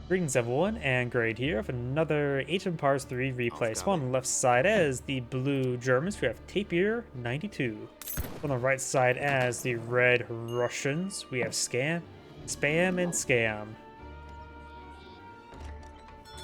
Greetings everyone, and Grade here with another Age of Empires 3 replay. So on the left side as the blue Germans, we have tapir92. On the right side as the red Russians, we have Spam, and Scam.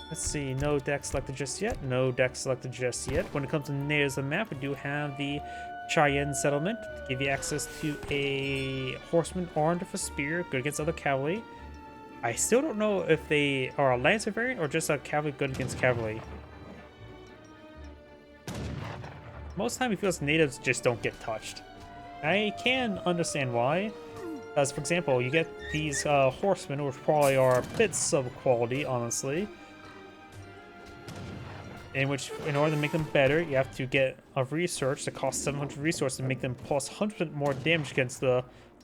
Let's see, no deck selected just yet. No deck selected just yet. When it comes to natives of the map, we do have the Cheyenne settlement to give you access to a horseman armed with a spear, good against other cavalry. I still don't know if they are a Lancer variant or just a cavalry good against cavalry. Most of the time it feels natives just don't get touched. I can understand why. As for example, you get these horsemen, which probably are a bit sub-quality, honestly. In which, in order to make them better, you have to get a research that costs 700 resources to make them plus 100% more damage against the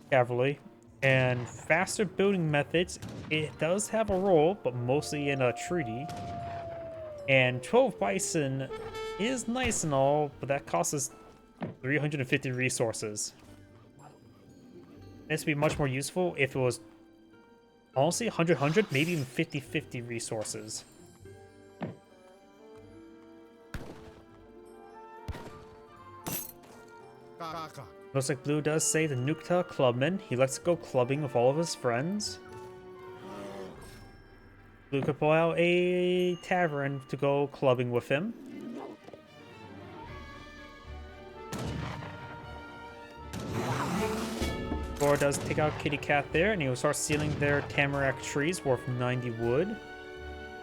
cavalry. And faster building methods, it does have a role, but mostly in a treaty. And 12 bison is nice and all, but that costs us 350 resources. This would be much more useful if it was, honestly, 100, maybe even 50-50 resources. Looks like Blue does say the Nukta clubman. He likes to go clubbing with all of his friends. Blue could pull out a tavern to go clubbing with him. Thor does take out Kitty Cat there, and he will start sealing their tamarack trees worth 90 wood.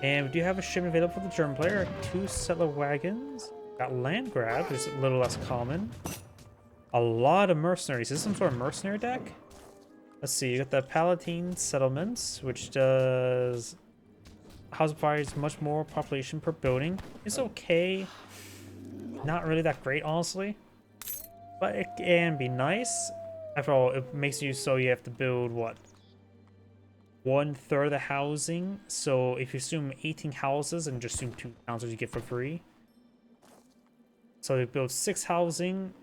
And we do have a shipment available for the German player. 2 settler wagons. Got land grab, which is a little less common. A lot of mercenaries. Is this some sort of mercenary deck? Let's see. You got the Palatine settlements, which does house fires much more population per building. It's okay. Not really that great, honestly. But it can be nice. After all, it makes you so you have to build, what? 1/3 of the housing. So if you assume 18 houses and just assume 2 towns you get for free. So you build 6 housing.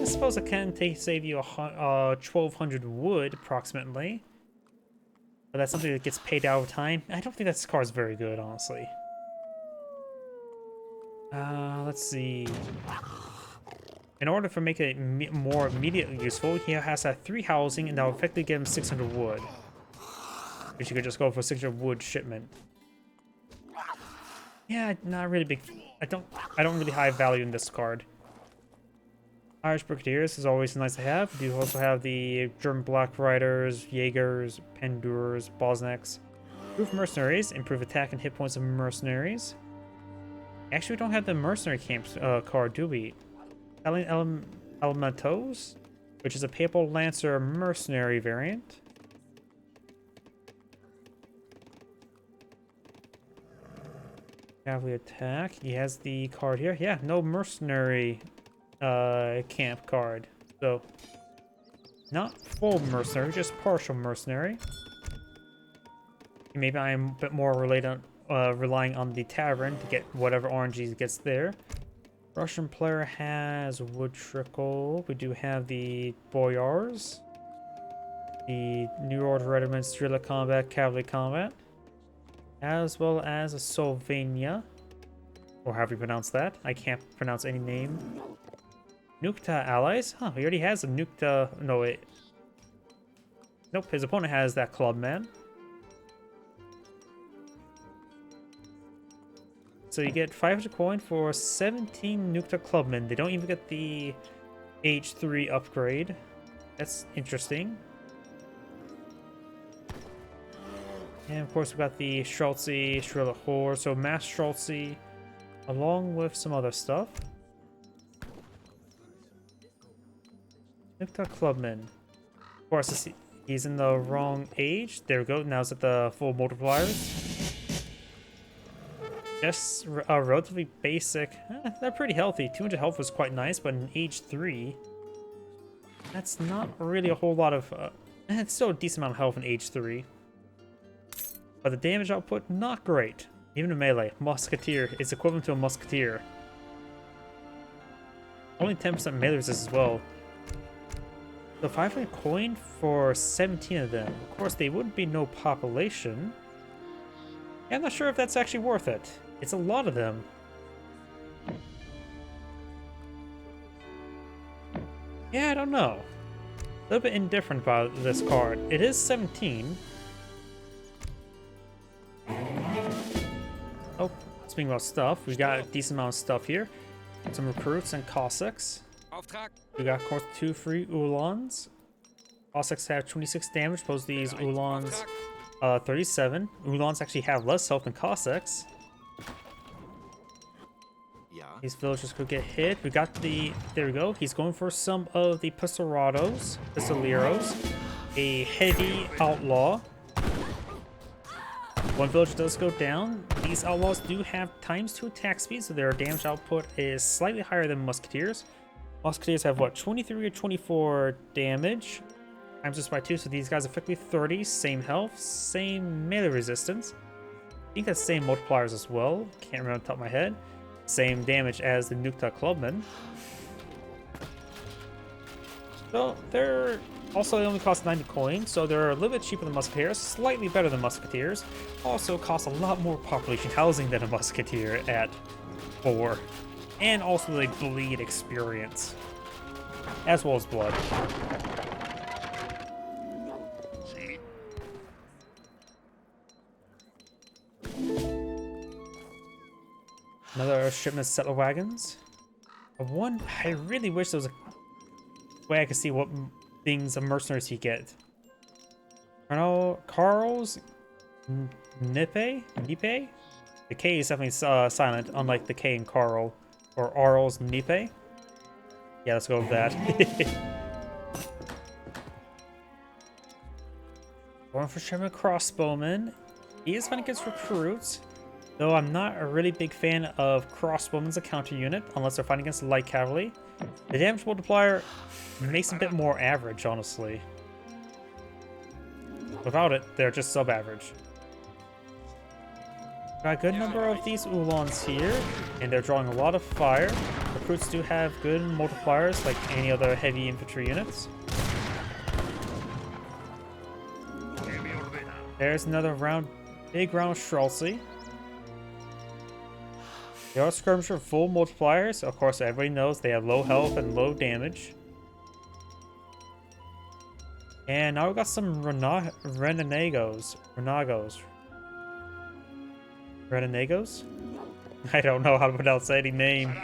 I suppose it can save you 1,200 wood, approximately. But that's something that gets paid out over time. I don't think that car is very good, honestly. Let's see. In order to make it more immediately useful, he has to have 3 housing, and that will effectively give him 600 wood. Which you could just go for 600 wood shipment. Yeah, not really big. I don't really high value in this card. Irish Brigadiers is always nice to have. We do also have the German Black Riders, Jaegers, Pendurs, Bosniaks. Improve Mercenaries, improve attack and hit points of Mercenaries. Actually, we don't have the Mercenary Camps card, do we? Italian Elementos, which is a Papal Lancer Mercenary variant. Cavalry Attack. He has the card here. Yeah, no Mercenary camp card, so not full mercenary, just partial mercenary. Maybe I'm a bit more relying on the tavern to get whatever RNG he gets there. Russian player has wood trickle. We do have the boyars, the New Order regiment, Strela combat, cavalry combat, as well as a Slovenia, or however you pronounce that. I can't pronounce any name. Nukta allies? Huh, he already has a Nukta... No, wait. Nope, his opponent has that clubman. So you get 500 coin for 17 Nukta clubmen. They don't even get the H3 upgrade. That's interesting. And of course we got the Schultzy, Strela Hor, so Mass Schultzy, along with some other stuff. Nukta Clubman. Of course, he's in the wrong age. There we go. Now it's at the full multipliers. Just relatively basic. They're pretty healthy. 200 health was quite nice, but in age 3, that's not really a whole lot of... it's still a decent amount of health in age 3. But the damage output, not great. Even in melee, Musketeer is equivalent to a Musketeer. Only 10% melee resist as well. So 500 coin for 17 of them. Of course, they wouldn't be no population. Yeah, I'm not sure if that's actually worth it. It's a lot of them. Yeah, I don't know. A little bit indifferent about this card. It is 17. Oh, speaking about stuff, we got a decent amount of stuff here. Some recruits and Cossacks. We got, of course, 2 free Uhlans. Cossacks have 26 damage, opposed to these Uhlans 37. Uhlans actually have less health than Cossacks. These villagers could get hit. We got the... There we go. He's going for some of the Pistoleros, a heavy outlaw. One villager does go down. These outlaws do have ×2 attack speed, so their damage output is slightly higher than Musketeers. Musketeers have, what, 23 or 24 damage? Times this by 2, so these guys effectively 30. Same health, same melee resistance. I think that's same multipliers as well. Can't remember on the top of my head. Same damage as the Nukta Clubmen. So they're also, they only cost 90 coins, so they're a little bit cheaper than Musketeers, slightly better than Musketeers. Also cost a lot more population housing than a Musketeer at 4. And also they bleed experience, as well as blood. Another shipment of settler wagons. I really wish there was a way I could see what things of mercenaries you get. Carl's Nipe? The K is definitely silent, unlike the K in Carl. Or Arl's Nipe. Yeah, let's go with that. Going for Sherman Crossbowman. He is fine against recruits. Though I'm not a really big fan of crossbowmen as a counter unit, unless they're fighting against light cavalry. The damage multiplier makes it a bit more average, honestly. Without it, they're just sub-average. Got a good number of these Uhlans here, and they're drawing a lot of fire. Recruits do have good multipliers, like any other heavy infantry units. There's another big round of Streltsy. They are skirmisher full multipliers. Of course, everybody knows they have low health and low damage. And now we've got some Renegos. I don't know how to pronounce any name.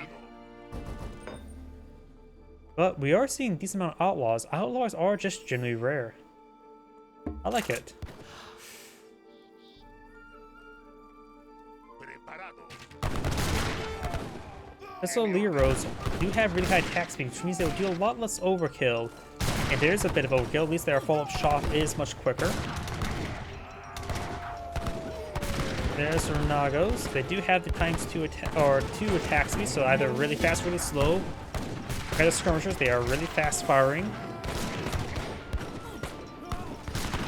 But we are seeing a decent amount of outlaws. Outlaws are just generally rare. I like it. Pistoleros do have really high attack speed, which means they will do a lot less overkill. And there's a bit of overkill, at least their follow-up shot is much quicker. There's Renagos. They do have the ×2 attack speed, so either really fast or really slow. Compared to skirmishers, they are really fast firing.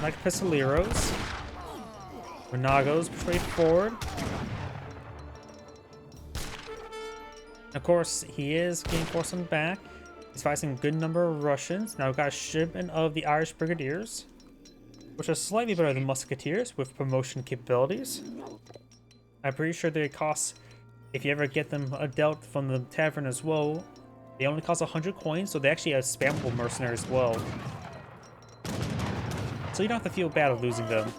Like Pistoleros. Renagos push forward. Of course, he is getting forced on back. He's fighting a good number of Russians. Now we've got a shipment of the Irish Brigadiers, which are slightly better than Musketeers with promotion capabilities. I'm pretty sure they cost, if you ever get them dealt from the tavern as well, they only cost 100 coins, so they actually have spammable mercenaries as well. So you don't have to feel bad of losing them.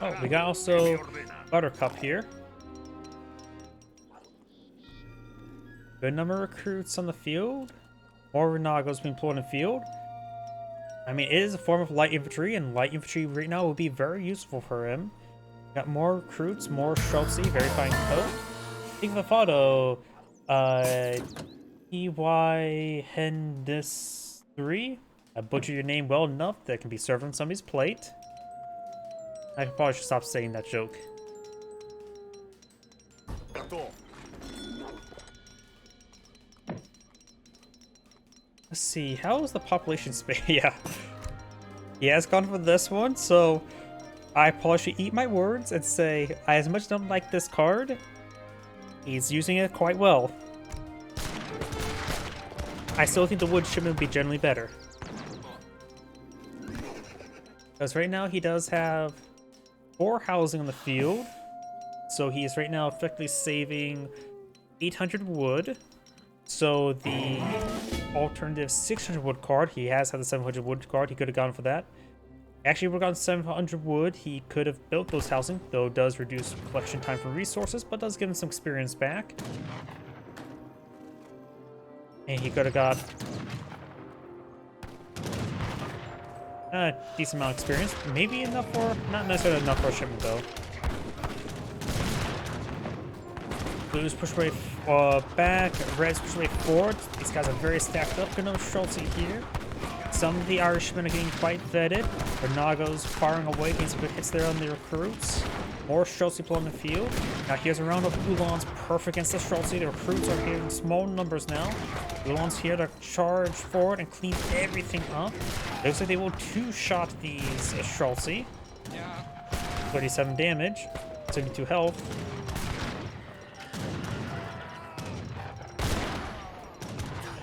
Oh, we got also Buttercup here. Good number of recruits on the field. More Renagos being pulled in the field. I mean, it is a form of light infantry, and light infantry right now will be very useful for him. Got more recruits, more Streltsy, very fine coat. Think of the photo. EY Hendis 3. I butchered your name well enough that it can be served on somebody's plate. I probably should stop saying that joke. Let's see, how is the population space? Yeah. He has gone for this one, so I probably should eat my words and say, I as much don't like this card, he's using it quite well. I still think the wood shipment would be generally better. Because right now he does have 4 housing on the field. So he is right now effectively saving 800 wood. So the alternative 600 wood card, he has had the 700 wood card, he could have gone for that. Actually, we're on 700 wood, he could have built those housing, though it does reduce collection time for resources, but does give him some experience back. And he could have got a decent amount of experience. Maybe enough for, not necessarily enough for a shipment though. Blues push away back, Reds push away forward. These guys are very stacked up. Gonna Schultz here. Some of the Irishmen are getting quite vetted. Bernardo's firing away, getting some good hits there on the recruits. More Schultz people on the field. Now here's a round of Ulans, perfect against the Schultz. The recruits are here in small numbers now. Ulans here to charge forward and clean everything up. Looks like they will two-shot these Schultz. 37 damage, 72 health.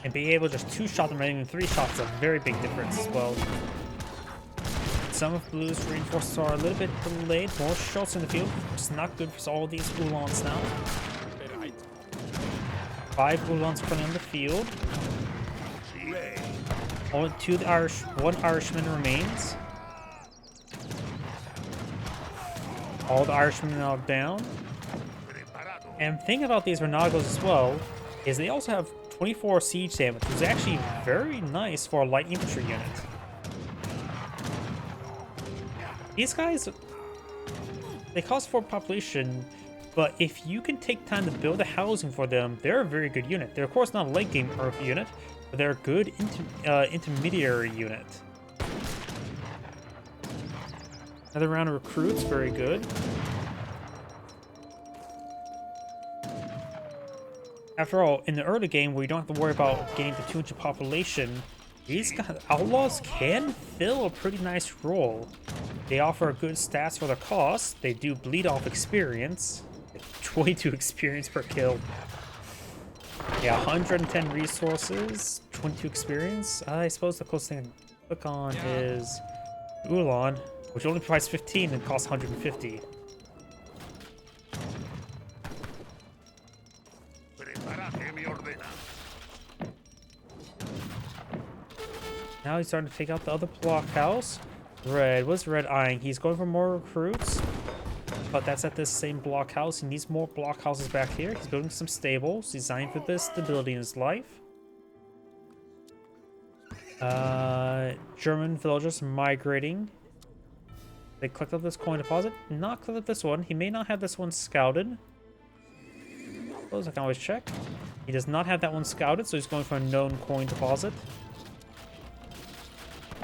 And being able to just two-shot them rather than 3 shots is a very big difference as well. Some of Blue's reinforcements are a little bit delayed. More Schultz in the field, which is not good for all these Ulans now. 5 Ulans currently on the field. Only 1 Irishman remains. All the Irishmen are now down. And the thing about these Renagos as well is they also have 24 siege damage, which is actually very nice for a light infantry unit. These guys, they cost 4 population, but if you can take time to build a housing for them, they're a very good unit. They're of course not a late game Earth unit, but they're a good intermediary unit. Another round of recruits, very good. After all, in the early game where you don't have to worry about getting to 200 population, these guys, outlaws can fill a pretty nice role. They offer good stats for the cost. They do bleed off experience. 22 experience per kill. Yeah, 110 resources, 22 experience. I suppose the closest thing I can click on is Ulan, which only provides 15 and costs 150. Now he's starting to take out the other blockhouse. Red, what's Red eyeing? He's going for more recruits, but that's at this same blockhouse. He needs more blockhouses back here. He's building some stables designed for this stability in his life. German villagers migrating. They clicked up this coin deposit. Not clicked up this one. He may not have this one scouted. Those I can always check. He does not have that one scouted, so he's going for a known coin deposit.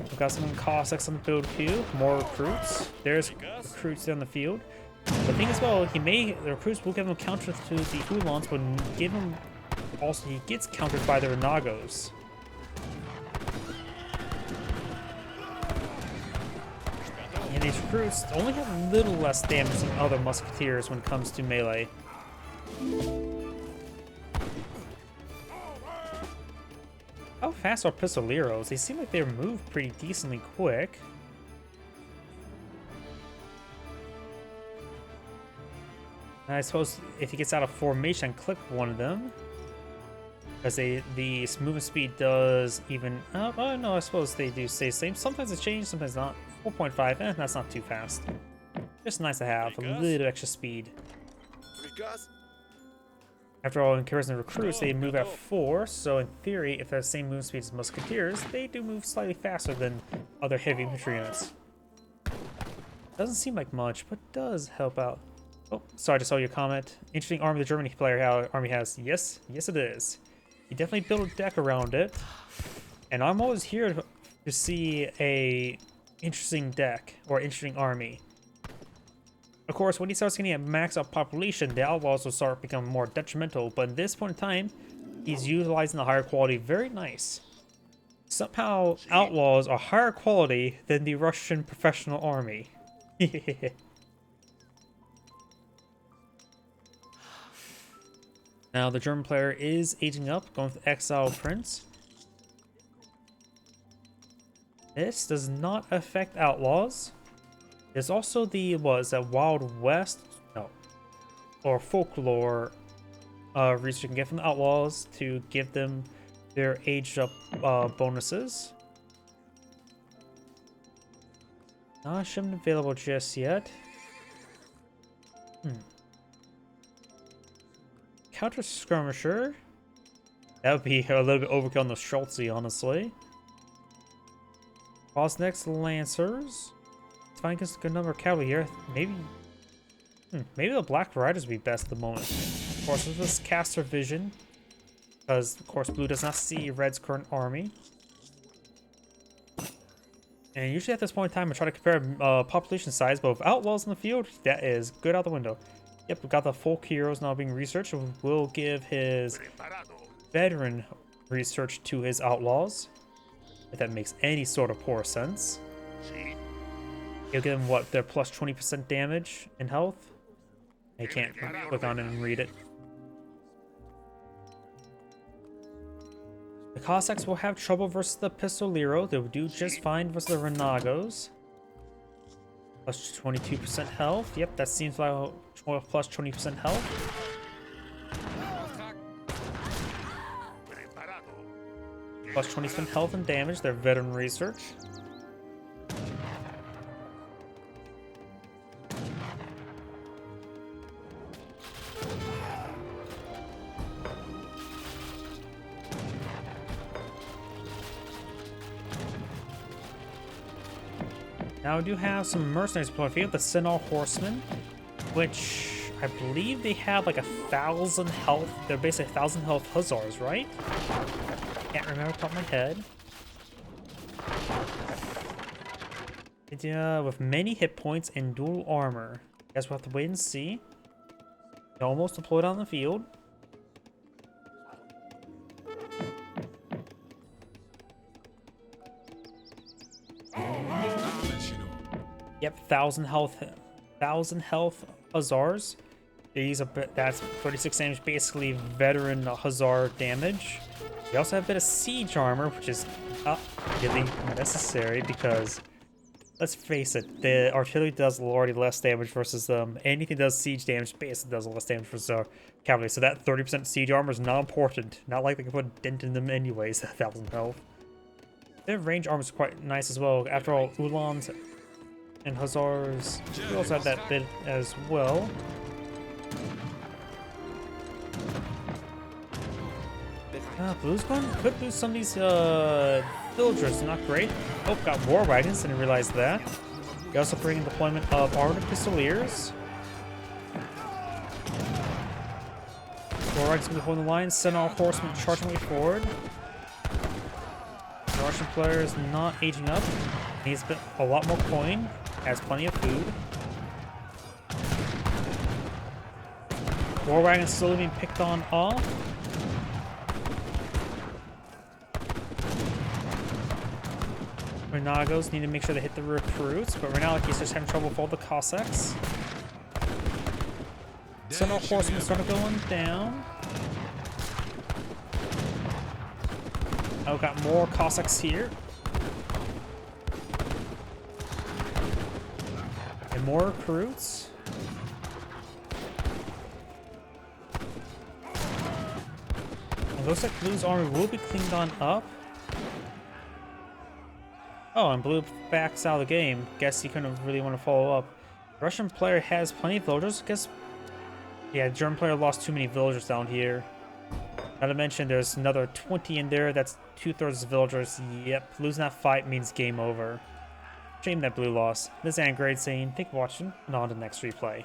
We've got some Cossacks on the field too. More recruits. There's recruits down the field. The thing as well, the recruits will give him counter to the Ulans, but give him also he gets countered by the Renagos. And these recruits only have a little less damage than other musketeers when it comes to melee. How fast are pistoleros? They seem like they move pretty decently quick. And I suppose if he gets out of formation, click one of them. Because the movement speed does even... Oh, no, I suppose they do stay the same. Sometimes it changes, sometimes not. 4.5, that's not too fast. Just nice to have a little extra speed. After all, in comparison to recruits, they move at 4, so in theory, if they're the same move speed as musketeers, they do move slightly faster than other heavy infantry units. Doesn't seem like much, but does help out. Oh, sorry, I just saw your comment. Interesting army the Germany player how army has. Yes, yes it is. You definitely build a deck around it. And I'm always here to see a interesting deck or interesting army. Of course, when he starts getting a max out population, the outlaws will start becoming more detrimental, but at this point in time, he's utilizing the higher quality very nice. Somehow, outlaws are higher quality than the Russian professional army. Now the German player is aging up, going with Exile Prince. This does not affect Outlaws. There's also the, what is that, Wild West? No. Or Folklore research you can get from the Outlaws to give them their aged up bonuses. Not shipment available just yet. Counter Skirmisher. That would be a little bit overkill on the Schultzy, honestly. Next Lancers. It's fine against a good number of cavalry here. Maybe the Black Riders would be best at the moment. Of course, with this Caster Vision, because of course Blue does not see Red's current army. And usually at this point in time, I try to compare population size, but with Outlaws in the field, that is good out the window. Yep, we've got the folk heroes now being researched. We'll give his veteran research to his Outlaws, if that makes any sort of poor sense. You'll give them what, their plus 20% damage and health? I can't click on it and read it. The Cossacks will have trouble versus the Pistolero. They will do just fine versus the Renagos. Plus 22% health. Yep, that seems like plus 20% health. Plus 20% health and damage. Their veteran research. Now we do have some mercenaries deployed. We have the Sentinel Horsemen, which I believe they have like 1,000 health. They're basically 1,000 health hussars, right? Can't remember off the top of my head. With many hit points and dual armor. Guess we'll have to wait and see. They're almost deployed on the field. Yep, 1,000 health hussars. These are, that's 36 damage, basically veteran hussar damage. They also have a bit of siege armor, which is not really necessary because, let's face it, the artillery does already less damage versus anything that does siege damage basically does less damage versus our cavalry. So that 30% siege armor is not important. Not like they can put a dent in them anyways. 1,000 health. Their range armor is quite nice as well. After all, Uhlans and hussars, we also have that bit as well. Blue's going could lose some of these villagers, not great. Oh, got war wagons, didn't realize that. We also bring in deployment of armored pistoliers. War wagons going to hold the line, send all horsemen charging way forward. The Russian player is not aging up. He's been a lot more coin, has plenty of food. War wagons slowly being picked on off. Renagos need to make sure they hit the recruits, but right now he's just having trouble with all the Cossacks. Sentinel horsemen started going down. Oh, got more Cossacks here. And more recruits. It looks like Blue's army will be cleaned on up. Oh, and Blue backs out of the game. Guess he couldn't really want to follow up. The Russian player has plenty of villagers. Guess, yeah, the German player lost too many villagers down here. Not to mention, there's another 20 in there. That's 2/3 villagers. Yep, losing that fight means game over. Shame that Blue lost. This is Angrade saying, thank you for watching, and on to the next replay.